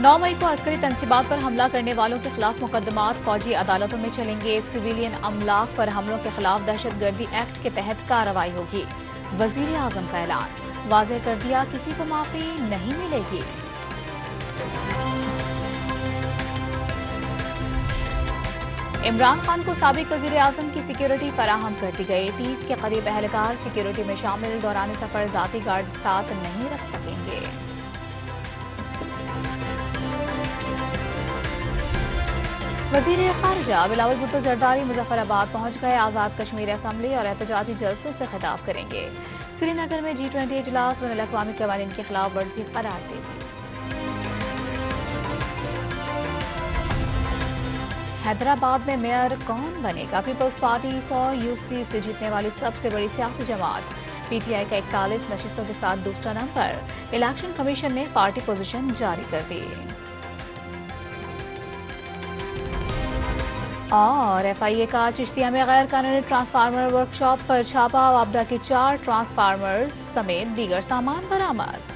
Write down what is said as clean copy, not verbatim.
9 मई को अस्करी तनसीबात पर हमला करने वालों के खिलाफ मुकदमात फौजी अदालतों में चलेंगे। सिविलियन अमलाक पर हमलों के खिलाफ दहशतगर्दी एक्ट के तहत कार्रवाई होगी। वजीर आजम का ऐलान वाज़ेह कर दिया, किसी को माफी नहीं मिलेगी। इमरान खान को साबिक वजीर आजम की सिक्योरिटी फराहम कर दी गई। 30 के करीब अहलकार सिक्योरिटी में शामिल, दौरान सफर जाती गार्ड साथ नहीं रख सकेंगे। वजीर खारजा बिलावल भुट्टो जरदारी मुजफ्फराबाद पहुंच गए। आजाद कश्मीर असम्बली और एहतजाजी जलसों से खिताब करेंगे। श्रीनगर में G20 इजलास में अक़वामी क़वानीन के खिलाफ वर्जी करार दे दी। हैदराबाद में मेयर कौन बनेगा? पीपल्स पार्टी 100 UC से जीतने वाली सबसे बड़ी सियासी जमात। PTI का 41 नशिस्तों के साथ दूसरा नंबर। इलेक्शन कमीशन ने पार्टी पोजीशन जारी कर दी। और FIA का चिश्तिया में गैर कानूनी ट्रांसफार्मर वर्कशॉप पर छापा। वापडा के 4 ट्रांसफार्मर्स समेत दीगर सामान बरामद।